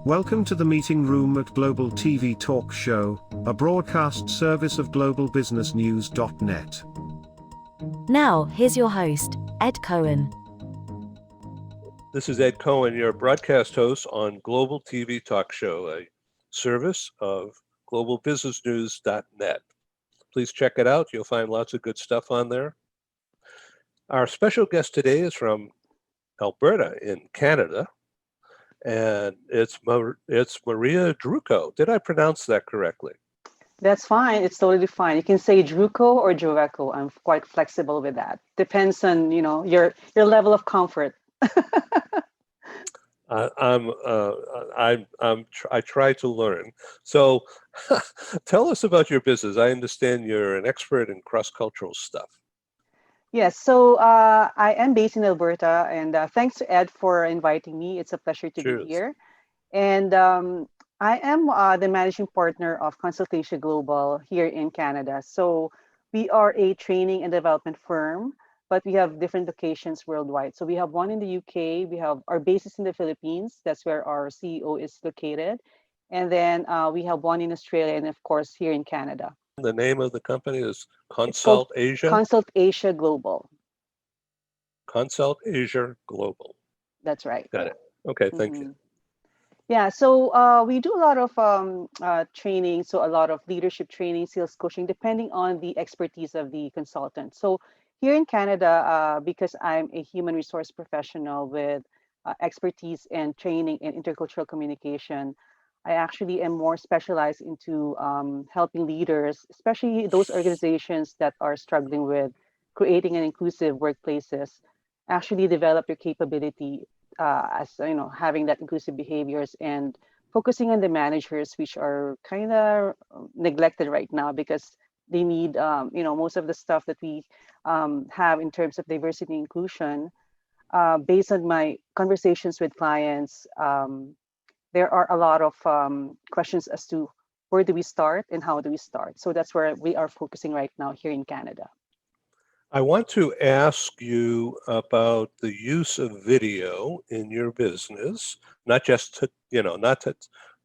Welcome to the meeting room at Global TV Talk Show, a broadcast service of globalbusinessnews.net. Now, here's your host, Ed Cohen. This is Ed Cohen, your broadcast host on Global TV Talk Show, a service of globalbusinessnews.net. Please check it out. You'll find lots of good stuff on there. Our special guest today is from Alberta in Canada, and it's Maria Drueco. Did I pronounce that correctly? That's fine. It's totally fine. You can say Drueco or Drueco. I'm quite flexible with that. Depends on your level of comfort. I try to learn. So, tell us about your business. I understand you're an expert in cross-cultural stuff. Yes. So I am based in Alberta, and thanks to Ed for inviting me. It's a pleasure to Cheers. be here. And I am the managing partner of Consultation Global here in Canada. So we are a training and development firm, but we have different locations worldwide. So we have one in the UK. We have our bases in the Philippines. That's where our CEO is located. And then we have one in Australia, and of course here in Canada. The name of the company is It's called Consult Asia? Consult Asia Global. Consult Asia Global. That's right. Got it. Okay, thank you. Yeah, so we do a lot of training, so a lot of leadership training, sales coaching, depending on the expertise of the consultant. So here in Canada, because I'm a human resource professional with expertise and training in intercultural communication, I actually am more specialized into helping leaders, especially those organizations that are struggling with creating an inclusive workplaces, actually develop their capability as having that inclusive behaviors and focusing on the managers, which are kind of neglected right now because they need most of the stuff that we have in terms of diversity and inclusion. Based on my conversations with clients, there are a lot of questions as to where do we start and how do we start. So that's where we are focusing right now here in Canada. I want to ask you about the use of video in your business, not just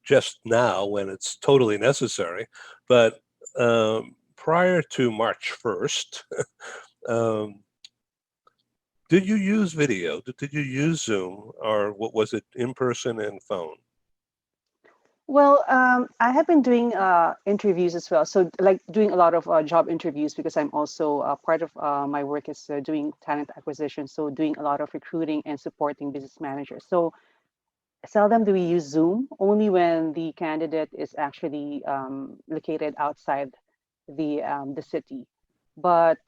just now when it's totally necessary, but prior to March 1st, did you use video? Did you use Zoom, or what was it, in person and phone? Well, I have been doing interviews as well. So, like doing a lot of job interviews because I'm also part of my work is doing talent acquisition. So, doing a lot of recruiting and supporting business managers. So, seldom do we use Zoom, only when the candidate is actually located outside the city. But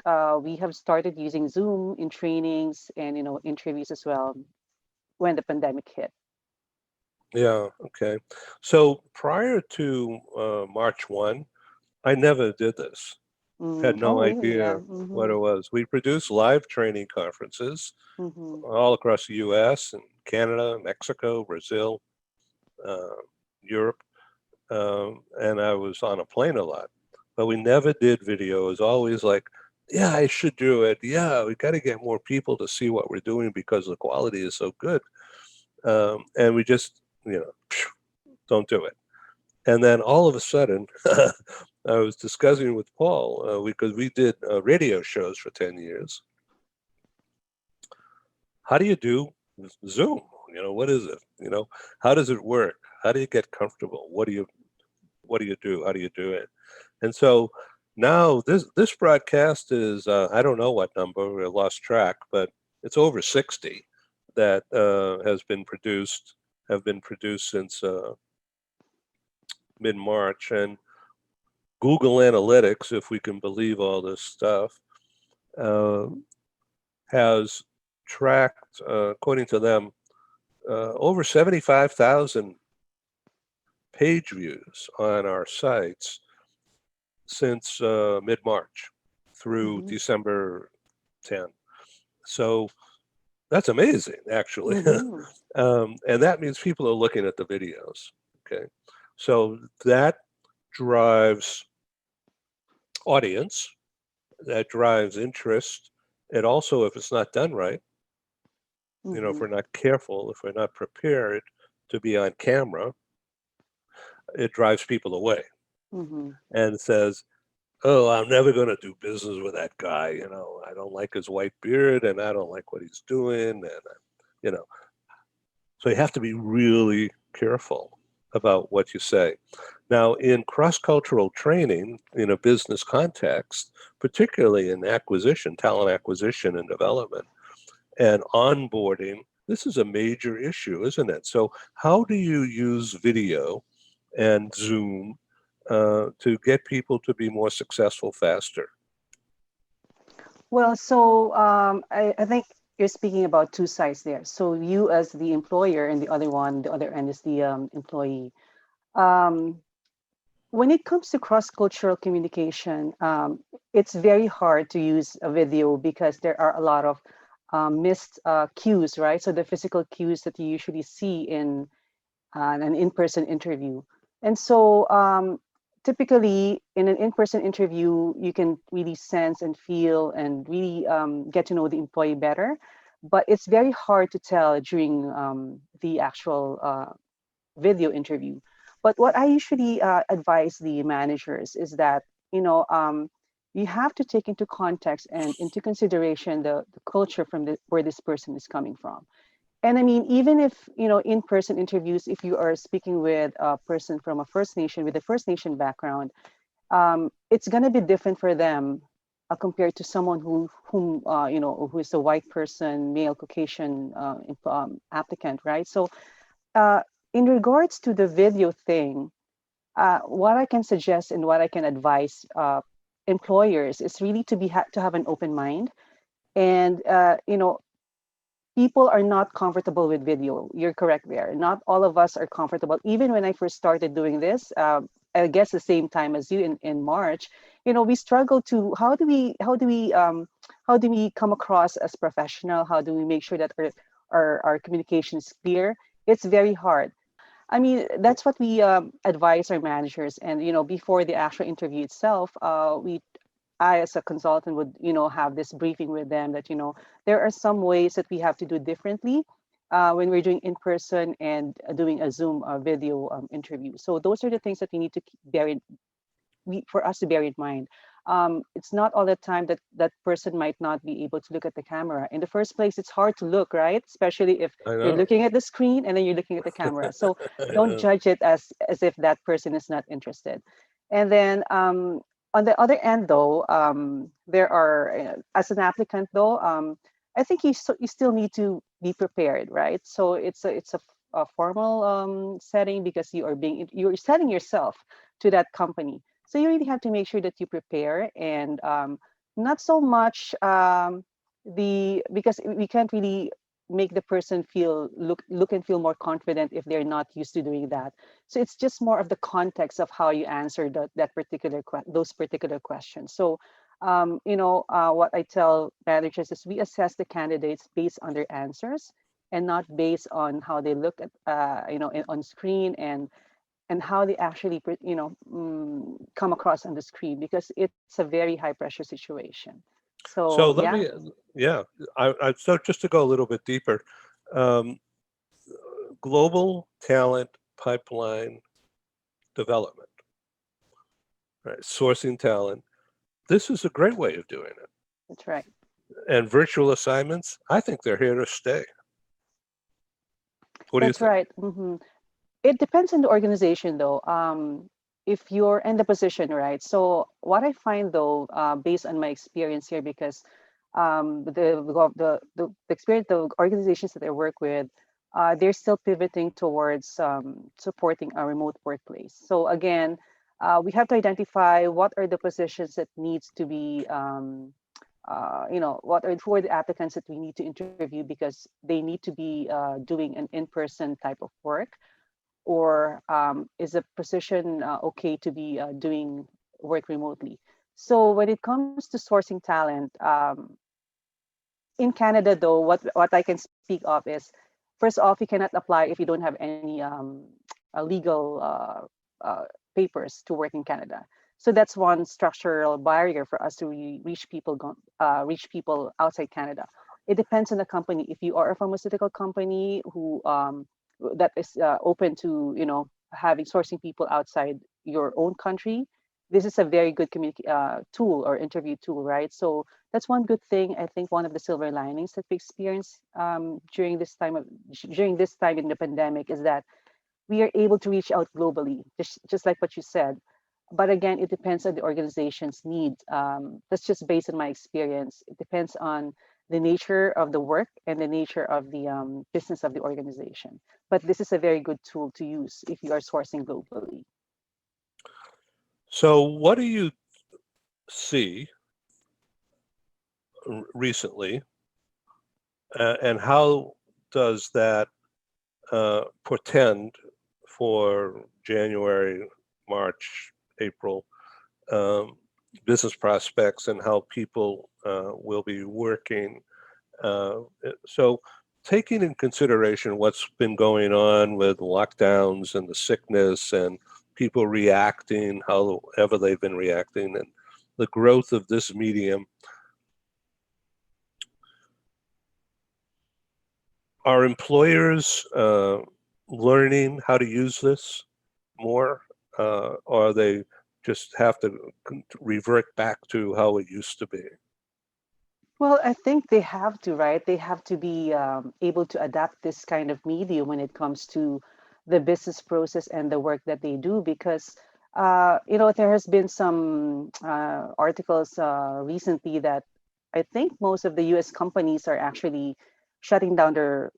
we have started using Zoom in trainings and interviews as well when the pandemic hit. Yeah, okay. So prior to March 1, I never did this. Had no Oh, really? idea Yeah. what it was. We produced live training conferences Mm-hmm. all across the US and Canada, Mexico, Brazil, Europe, and I was on a plane a lot. But we never did video. It was always like, yeah, I should do it. Yeah, we got to get more people to see what we're doing because the quality is so good. And we just, don't do it. And then all of a sudden, I was discussing with Paul because we did radio shows for 10 years. How do you do Zoom? What is it? How does it work? How do you get comfortable? What do you do? How do you do it? And so now this broadcast is, I don't know what number, I lost track, but it's over 60 that have been produced since mid-March. And Google Analytics, if we can believe all this stuff, has tracked, according to them, over 75,000 page views on our sites since mid-March through Mm-hmm. December 10. So that's amazing, actually. Mm-hmm. And that means people are looking at the videos. Okay. So that drives audience, that drives interest. And also, if it's not done right, if Mm-hmm. we're not careful, if we're not prepared to be on camera, it drives people away Mm-hmm. and says, "Oh, I'm never going to do business with that guy. You know, I don't like his white beard, and I don't like what he's doing, and you know." So you have to be really careful about what you say. Now, in cross-cultural training in a business context, particularly in acquisition, talent acquisition and development, and onboarding, this is a major issue, isn't it? So how do you use video and Zoom to get people to be more successful faster? Well, so I think you're speaking about two sides there. So you as the employer, and the other end is the employee. Um, when it comes to cross-cultural communication, it's very hard to use a video because there are a lot of missed cues, right? So the physical cues that you usually see in an in-person interview. And so typically in an in-person interview, you can really sense and feel and really get to know the employee better. But it's very hard to tell during the actual video interview. But what I usually advise the managers is that, you know, you have to take into context and into consideration the culture from where this person is coming from. And I mean, even if, you know, in-person interviews, if you are speaking with a person from a First Nation with a First Nation background, it's going to be different for them compared to someone you know, who is a white person, male Caucasian applicant, right? So uh, in regards to the video thing, what I can suggest and what I can advise employers is really to have an open mind. And you know, people are not comfortable with video. You're correct there. Not all of us are comfortable. Even when I first started doing this, I guess the same time as you in March, you know, we struggle to how do we come across as professional? How do we make sure that our communication is clear? It's very hard. I mean, that's what we advise our managers. And, you know, before the actual interview itself, I, as a consultant, would, you know, have this briefing with them that, you know, there are some ways that we have to do differently when we're doing in person and doing a Zoom video interview. So those are the things that we need to for us to bear in mind. It's not all the time that that person might not be able to look at the camera. In the first place, it's hard to look, right? Especially if I you're know. looking at the screen and then you're looking at the camera. So don't judge it as if that person is not interested. And then on the other end, though, there are as an applicant, though, I think you still need to be prepared, right? So a formal setting because you're selling yourself to that company. So you really have to make sure that you prepare and not so much the because we can't really make the person feel look and feel more confident if they're not used to doing that. So it's just more of the context of how you answer those particular questions. So you know, what I tell managers is we assess the candidates based on their answers and not based on how they look at you know on screen and how they actually you know come across on the screen because it's a very high pressure situation. So So let yeah. me, yeah, so just to go a little bit deeper, um, global talent pipeline development, right? Sourcing talent. This is a great way of doing it. That's right. And virtual assignments, I think they're here to stay. What do you That's think? right. It depends on the organization, though. If you're in the position, right? So what I find, though, based on my experience here, because the experience, the organizations that I work with, they're still pivoting towards supporting a remote workplace. So again, we have to identify what are the positions that needs to be you know, what are who are the applicants that we need to interview because they need to be doing an in-person type of work, or is a position okay to be doing work remotely? So when it comes to sourcing talent, in Canada, though, what I can speak of is, first off, you cannot apply if you don't have any legal papers to work in Canada. So that's one structural barrier for us to really reach people outside Canada. It depends on the company. If you are a pharmaceutical company who that is open to, you know, having sourcing people outside your own country, this is a very good tool or interview tool, right? So that's one good thing. I think one of the silver linings that we experience during this time in the pandemic is that we are able to reach out globally, just like what you said. But again, it depends on the organization's needs. That's just based on my experience. It depends on the nature of the work and the nature of the business of the organization. But this is a very good tool to use if you are sourcing globally. So what do you see recently, and how does that portend for January, March, April business prospects and how people will be working? So taking in consideration what's been going on with lockdowns and the sickness and people reacting however they've been reacting and the growth of this medium, are employers learning how to use this more, or they just have to revert back to how it used to be? Well, I think they have to, right? They have to be able to adapt this kind of medium when it comes to the business process and the work that they do, because there has been some articles recently that I think most of the U.S. companies are actually shutting down their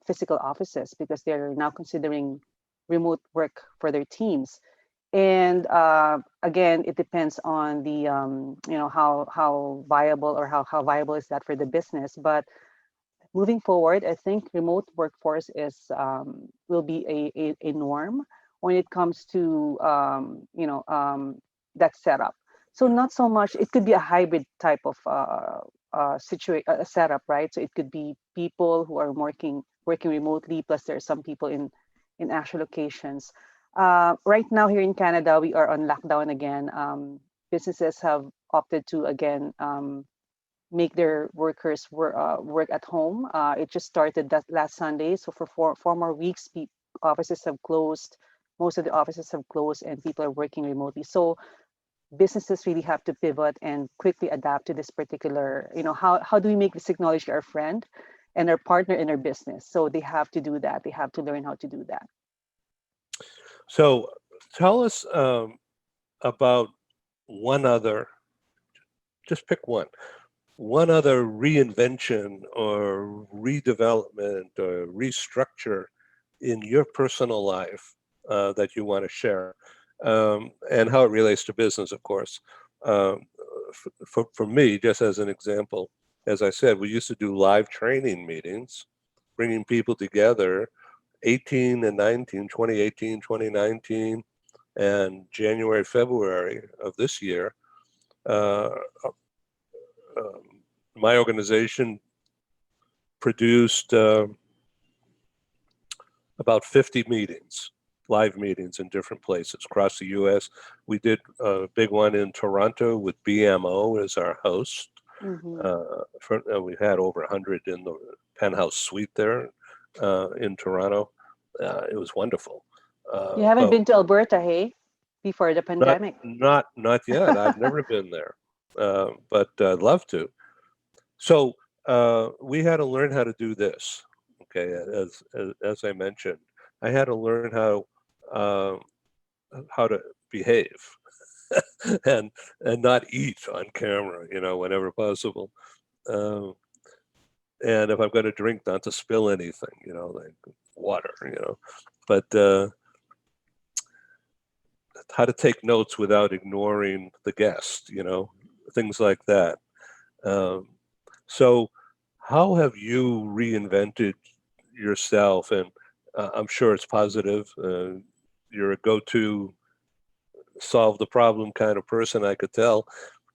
physical offices because they're now considering remote work for their teams. And again, it depends on the how viable or how viable is that for the business. But moving forward, I think remote workforce is will be a norm when it comes to that setup. So not so much. It could be a hybrid type of setup, right? So it could be people who are working remotely, plus there are some people in actual locations. Right now here in Canada, we are on lockdown again. Businesses have opted to again make their workers work at home. It just started that last Sunday, so for four more weeks, offices have closed. Most of the offices have closed, and people are working remotely. So businesses really have to pivot and quickly adapt to this particular. How do we make this technology our friend and our partner in our business? So they have to do that. They have to learn how to do that. So tell us about one other, just pick one other reinvention or redevelopment or restructure in your personal life that you want to share, and how it relates to business, of course. Um, for me, just as an example, as I said, we used to do live training meetings, bringing people together 18 and 19, 2018, 2019, and January, February of this year. Uh, um, my organization produced about 50 meetings, live meetings in different places across the US. We did a big one in Toronto with BMO as our host. Mm-hmm. We had over 100 in the penthouse suite there in Toronto. It was wonderful. You haven't But been to Alberta, hey, before the not pandemic. not not yet. I've never been there, but I'd love to. So we had to learn how to do this. Okay, as I mentioned, I had to learn uh, how to behave and not eat on camera, whenever possible. Um, and if I'm going to drink, not to spill anything, like water. But how to take notes without ignoring the guest, things like that. Um, so, how have you reinvented yourself? And I'm sure it's positive. You're a go-to, solve the problem kind of person, I could tell.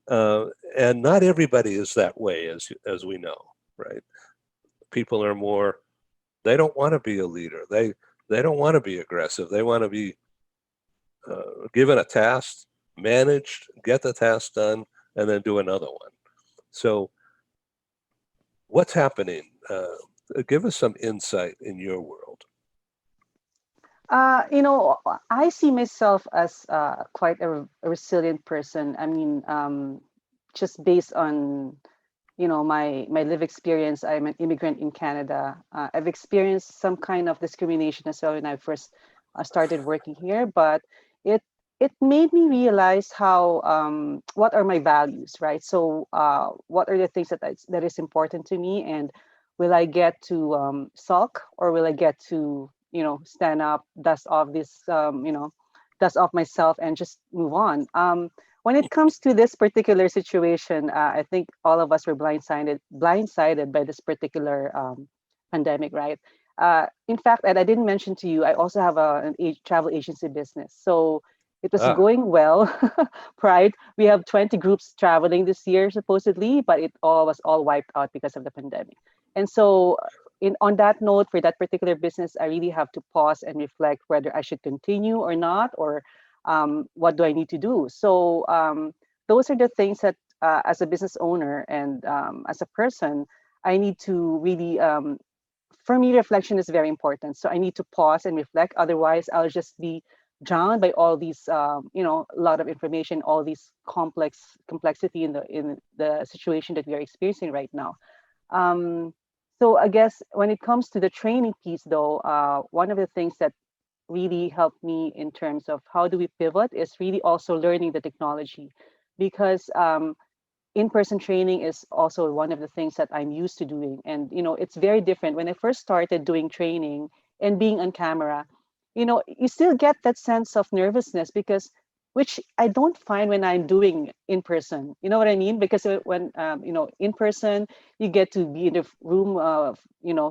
And not everybody is that way, as we know, right? People are more. They don't want to be a leader. They don't want to be aggressive. They want to be given a task, managed, get the task done, and then do another one. So, what's happening? Give us some insight in your world. I see myself as quite a resilient person. I mean, just based on my live experience. I'm an immigrant in Canada. I've experienced some kind of discrimination as well when I first started working here, but it it made me realize how what are my values, right? So what are the things that is important to me, and will I get to sulk, or will I get to stand up, dust off myself and just move on. When it comes to this particular situation, I think all of us were blindsided by this particular pandemic, right? In fact, and I didn't mention to you, I also have travel agency business. So it was Ah, going well, right? We have 20 groups traveling this year, supposedly, but it all was all wiped out because of the pandemic. And so, on that note, for that particular business, I really have to pause and reflect whether I should continue or not, or what do I need to do? So those are the things that, as a business owner and as a person, I need to really. For me, reflection is very important. So I need to pause and reflect. Otherwise, I'll just be drowned by all these, a lot of information, all these complexity in the situation that we are experiencing right now. Um, so I guess when it comes to the training piece, though, one of the things that really helped me in terms of how do we pivot is really also learning the technology, because in-person training is also one of the things that I'm used to doing. And it's very different when I first started doing training and being on camera. You still get that sense of nervousness, because which I don't find when I'm doing in person. You know what I mean? Because when in person, you get to be in the room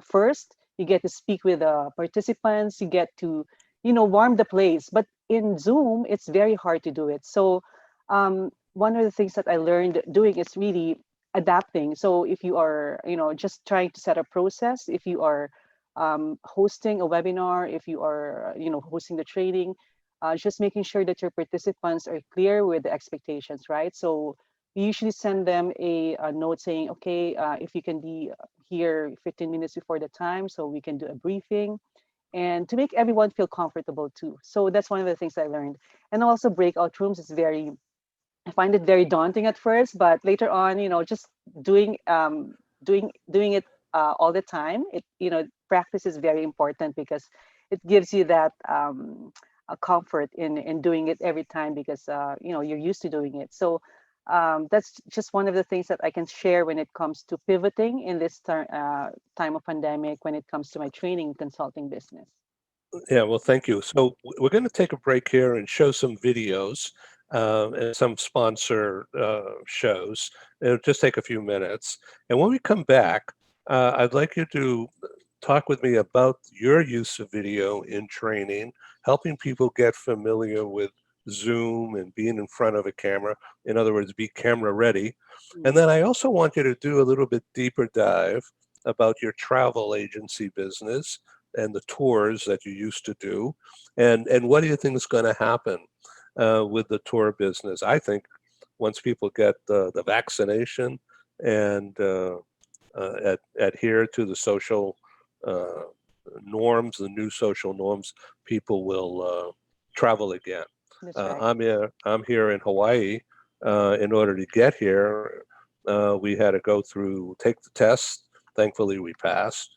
first, you get to speak with the participants, you get to warm the place. But in Zoom, it's very hard to do it. So one of the things that I learned doing is really adapting. So if you are, just trying to set a process, if you are hosting a webinar, if you are, hosting the training, just making sure that your participants are clear with the expectations, right? So we usually send them a note saying, okay, if you can be here 15 minutes before the time, so we can do a briefing, and to make everyone feel comfortable too. So that's one of the things I learned. And also breakout rooms is very, I find it very daunting at first, but later on, just doing it all the time. Practice is very important, because it gives you that a comfort in doing it every time, because you're used to doing it. So that's just one of the things that I can share when it comes to pivoting in this time of pandemic, when it comes to my training consulting business. yeah, well, thank you. So we're going to take a break here and show some videos and some sponsor shows. It'll just take a few minutes. And when we come back, I'd like you to talk with me about your use of video in training, helping people get familiar with Zoom and being in front of a camera. In other words, be camera ready. And Mm. then I also want you to do a little bit deeper dive about your travel agency business and the tours that you used to do, and what do you think is going to happen with the tour business? I think once people get the vaccination and adhere to the social uh, norms, the new social norms, people will travel again. That's right. I'm here in Hawaii. In order to get here, we had to take the test. Thankfully, we passed.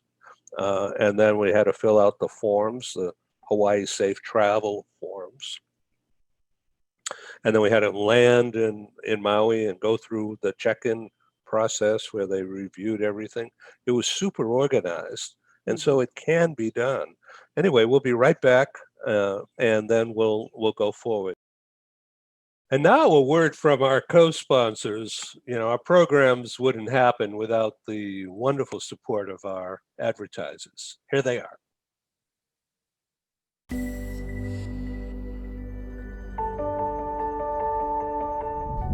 And then we had to fill out the forms, the Hawaii Safe Travel forms. And then we had to land in Maui and go through the check-in process where they reviewed everything. It was super organized. And Mhm. so it can be done. Anyway, we'll be right back, and then we'll go forward. And now a word from our co-sponsors. Our programs wouldn't happen without the wonderful support of our advertisers. Here they are.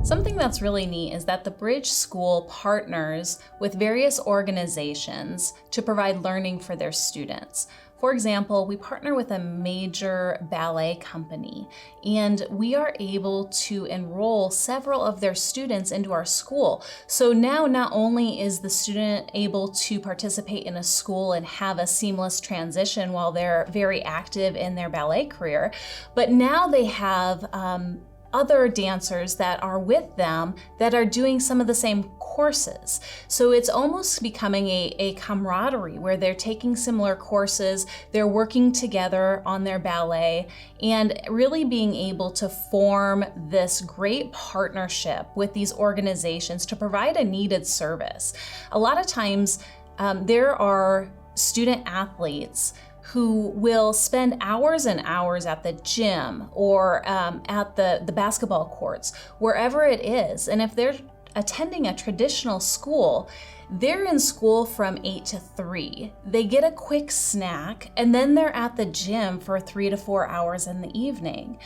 Something that's really neat is that the Bridge School partners with various organizations to provide learning for their students. For example, we partner with a major ballet company, and we are able to enroll several of their students into our school. So now not only is the student able to participate in a school and have a seamless transition while they're very active in their ballet career, but now they have other dancers that are with them that are doing some of the same courses. So it's almost becoming a camaraderie where they're taking similar courses, they're working together on their ballet, and really being able to form this great partnership with these organizations to provide a needed service. A lot of times there are student athletes who will spend hours and hours at the gym or at the basketball courts, wherever it is. And if they're attending a traditional school, they're in school from 8 to 3. They get a quick snack, and then they're at the gym for 3 to 4 hours in the evening.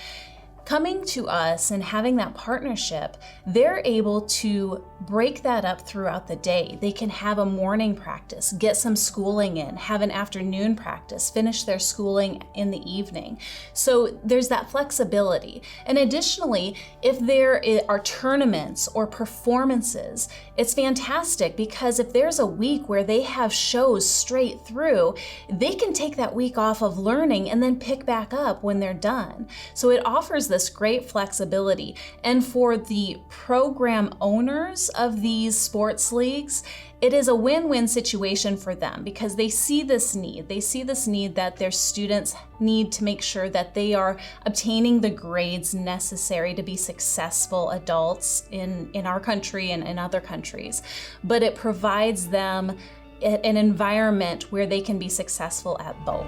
Coming to us and having that partnership, they're able to break that up throughout the day. They can have a morning practice, get some schooling in, have an afternoon practice, finish their schooling in the evening. So there's that flexibility. And additionally, if there are tournaments or performances, it's fantastic because if there's a week where they have shows straight through, they can take that week off of learning and then pick back up when they're done. So it offers this great flexibility. And for the program owners of these sports leagues, it is a win-win situation for them because they see this need. They see this need that their students need to make sure that they are obtaining the grades necessary to be successful adults in our country and in other countries. But it provides them an environment where they can be successful at both.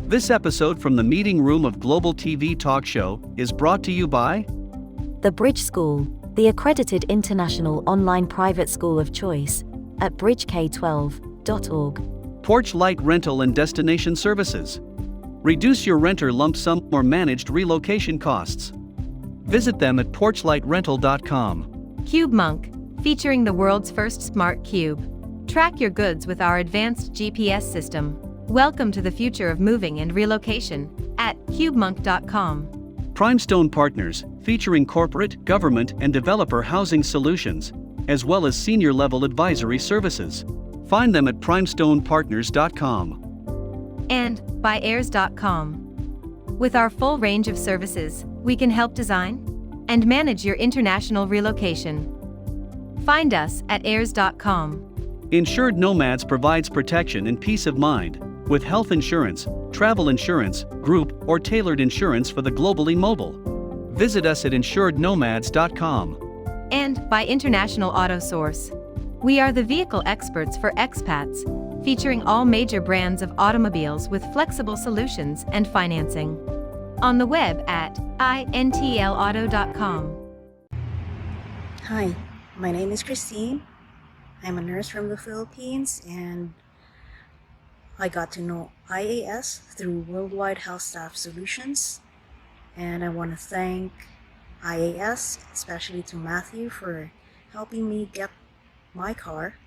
This episode from the meeting room of Global TV Talk Show is brought to you by The Bridge School, the accredited international online private school of choice, at bridgek12.org. Porch Light Rental and Destination Services. Reduce your renter lump sum or managed relocation costs. Visit them at porchlightrental.com. CubeMonk, featuring the world's first smart cube. Track your goods with our advanced GPS system. Welcome to the future of moving and relocation at cubemonk.com. Primestone Partners, featuring corporate, government, and developer housing solutions, as well as senior-level advisory services. Find them at primestonepartners.com. And by airs.com. With our full range of services, we can help design and manage your international relocation. Find us at airs.com. Insured Nomads provides protection and peace of mind with health insurance, travel insurance, group, or tailored insurance for the globally mobile. Visit us at insurednomads.com. And by International Auto Source. We are the vehicle experts for expats, featuring all major brands of automobiles with flexible solutions and financing. On the web at intlauto.com. Hi, my name is Christine. I'm a nurse from the Philippines, and I got to know IAS through Worldwide Health Staff Solutions. And I want to thank IAS, especially to Matthew, for helping me get my car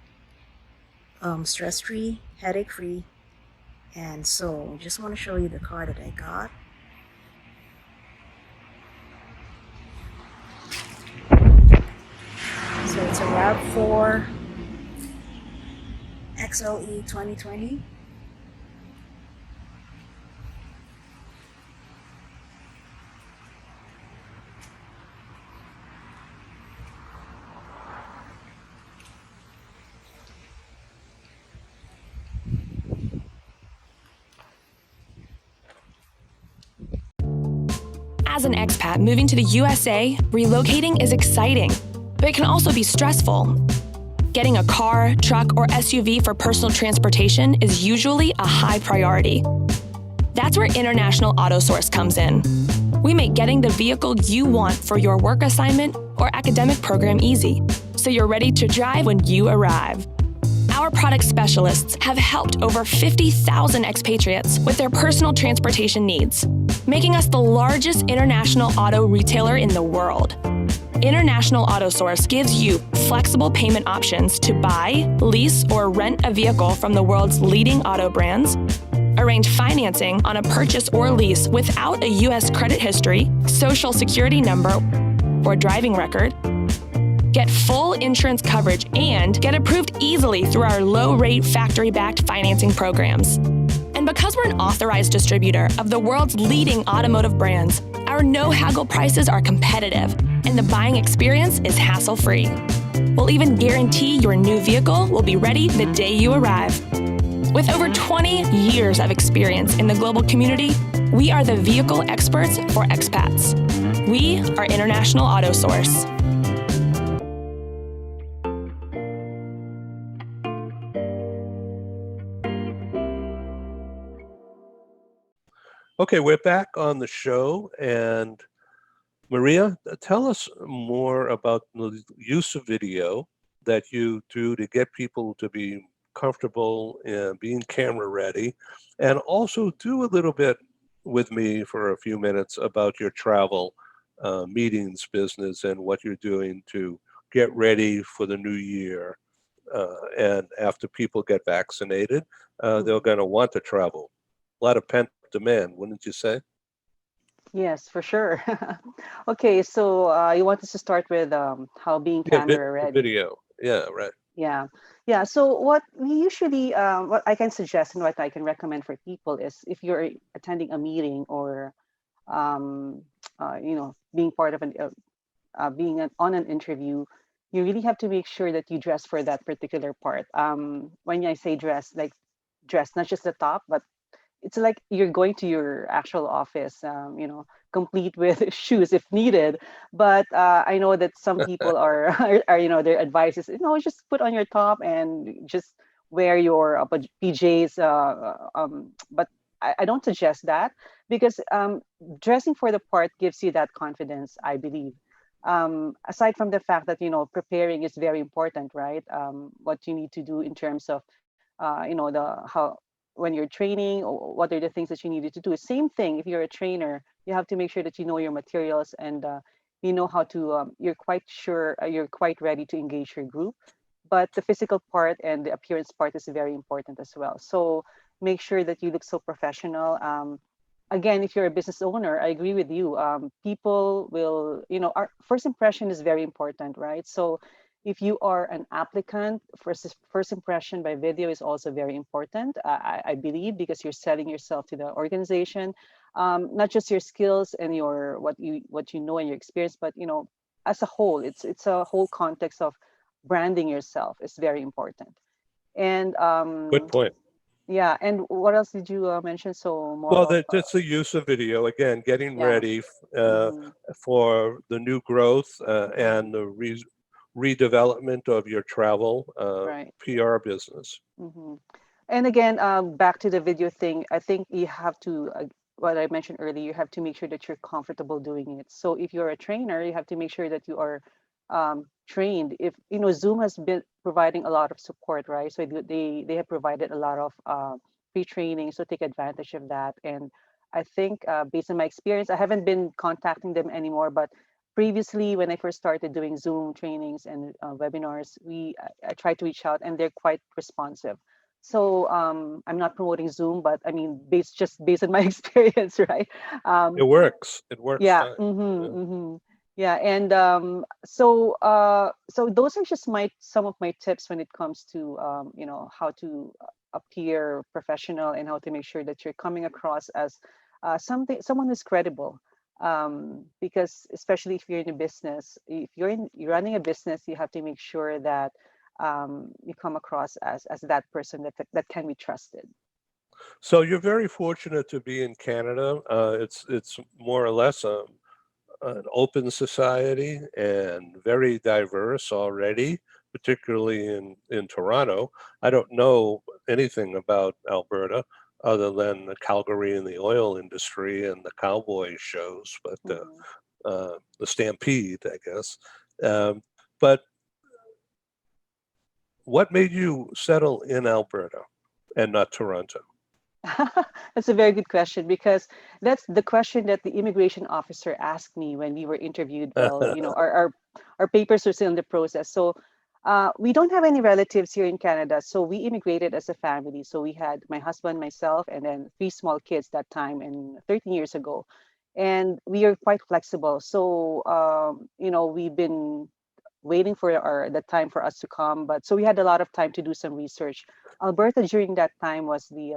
stress-free, headache-free. And so I just want to show you the car that I got. So it's a RAV4 XLE 2020. As an expat moving to the USA, relocating is exciting, but it can also be stressful. Getting a car, truck, or SUV for personal transportation is usually a high priority. That's where International Auto Source comes in. We make getting the vehicle you want for your work assignment or academic program easy, so you're ready to drive when you arrive. Our product specialists have helped over 50,000 expatriates with their personal transportation needs, making us the largest international auto retailer in the world. International Auto Source gives you flexible payment options to buy, lease, or rent a vehicle from the world's leading auto brands, arrange financing on a purchase or lease without a U.S. credit history, social security number, or driving record, get full insurance coverage, and get approved easily through our low-rate factory-backed financing programs. And because we're an authorized distributor of the world's leading automotive brands, our no-haggle prices are competitive, and the buying experience is hassle-free. We'll even guarantee your new vehicle will be ready the day you arrive. With over 20 years of experience in the global community, we are the vehicle experts for expats. We are International Auto Source. Okay, we're back on the show, and Maria, tell us more about the use of video that you do to get people to be comfortable in being camera ready, and also do a little bit with me for a few minutes about your travel meetings business and what you're doing to get ready for the new year. And after people get vaccinated, they're going to want to travel. A lot of pent demand, wouldn't you say? Yes, for sure. Okay, so you want us to start with how being Yeah, camera ready. video. Yeah, right. Yeah, yeah. So what we usually, what I can suggest and what I can recommend for people is if you're attending a meeting or, um, being part of on an interview, you really have to make sure that you dress for that particular part. When I say dress, like dress, not just the top, but it's like you're going to your actual office, complete with shoes if needed. But I know that some people are, their advice is, just put on your top and just wear your PJs. But I don't suggest that because dressing for the part gives you that confidence, I believe. Aside from the fact that, preparing is very important, right? What you need to do in terms of, the how when you're training, or what are the things that you needed to do. Same thing if you're a trainer, you have to make sure that you know your materials and you know how to you're quite sure, you're quite ready to engage your group. But the physical part and the appearance part is very important as well, so make sure that you look so professional. Again, if you're a business owner, I agree with you. People will, our first impression is very important, right? So if you are an applicant, first impression by video is also very important, I believe, because you're selling yourself to the organization, not just your skills and your what you know and your experience, but as a whole, it's a whole context of branding yourself is very important. And Good point. yeah, and what else did you mention? So more Well, of that's the use of video, again, getting yeah. ready Mhm. for the new growth and the redevelopment of your travel Right. PR business. hmm And again, back to the video thing, I think you have to, what I mentioned earlier, you have to make sure that you're comfortable doing it. So if you're a trainer, you have to make sure that you are trained. If, Zoom has been providing a lot of support, right? So they have provided a lot of free training, so take advantage of that. And I think based on my experience, I haven't been contacting them anymore, but previously when I first started doing Zoom trainings and webinars, I tried to reach out and they're quite responsive. So I'm not promoting Zoom, but I mean, based on my experience, right? It Um, works. It works yeah, fine. Yeah. yeah, and so those are just some of my tips when it comes to how to appear professional and how to make sure that you're coming across as someone who's credible. Because especially if you're in a business, if you're running a business, you have to make sure that you come across as that person that can be trusted. So you're very fortunate to be in Canada. It's more or less an open society and very diverse already, particularly in Toronto. I don't know anything about Alberta other than the Calgary and the oil industry and the cowboy shows, but Mhm. the Stampede, I guess. But what made you settle in Alberta and not Toronto? That's a very good question because that's the question that the immigration officer asked me when we were interviewed. Well, our papers are still in the process. So we don't have any relatives here in Canada. So we immigrated as a family. So we had my husband, myself, and then three small kids that time and 13 years ago. And we are quite flexible. So, we've been waiting for the time for us to come. But so we had a lot of time to do some research. Alberta during that time was the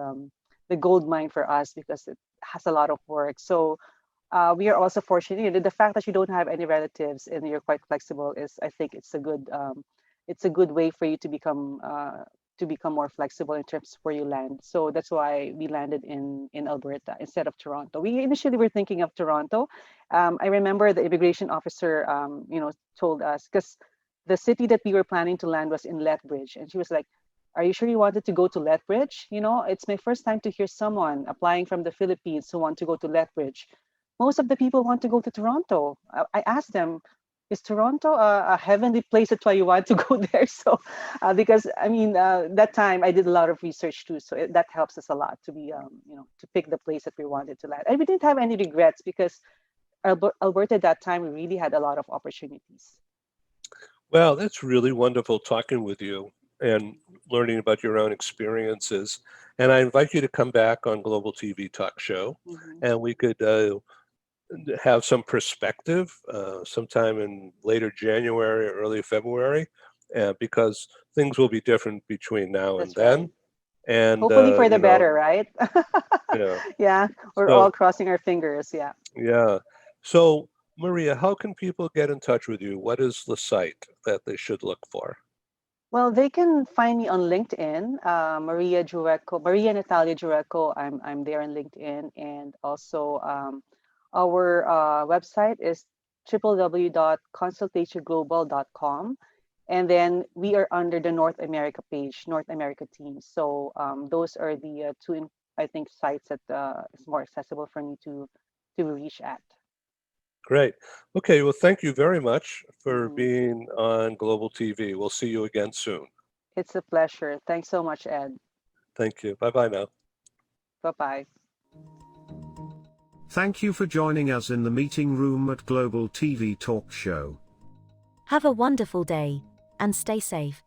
gold mine for us because it has a lot of work. So we are also fortunate. The fact that you don't have any relatives and you're quite flexible is, I think, it's a good way for you to become more flexible in terms of where you land. So that's why we landed in Alberta instead of Toronto. We initially were thinking of Toronto. I remember the immigration officer, told us because the city that we were planning to land was in Lethbridge, and she was like, "Are you sure you wanted to go to Lethbridge? It's my first time to hear someone applying from the Philippines who want to go to Lethbridge. Most of the people want to go to Toronto." I asked them, "Is Toronto a heavenly place? That's why you want to go there." So, because I mean, that time I did a lot of research too, so that helps us a lot to be, to pick the place that we wanted to land. And we didn't have any regrets because Alberta at that time we really had a lot of opportunities. Well, that's really wonderful talking with you and learning about your own experiences. And I invite you to come back on Global TV Talk Show, Mhm. and we could have some perspective sometime in later January or early February, because things will be different between now and That's right. then. And Hopefully for the better, right? yeah. Yeah, we're all So crossing our fingers. Yeah. yeah. So Maria, how can people get in touch with you? What is the site that they should look for? Well, they can find me on LinkedIn, Maria Drueco, Maria Natalia Drueco. I'm there on LinkedIn, and also our website is www.consultationglobal.com, and then we are under the North America page, North America team. So those are the two, I think, sites that is more accessible for me to reach at. Great. Okay, well, thank you very much for Mhm. being on Global TV. We'll see you again soon. It's a pleasure. Thanks so much, Ed. Thank you. Bye-bye now. Bye bye. Thank you for joining us in the meeting room at Global TV Talk Show. Have a wonderful day, and stay safe.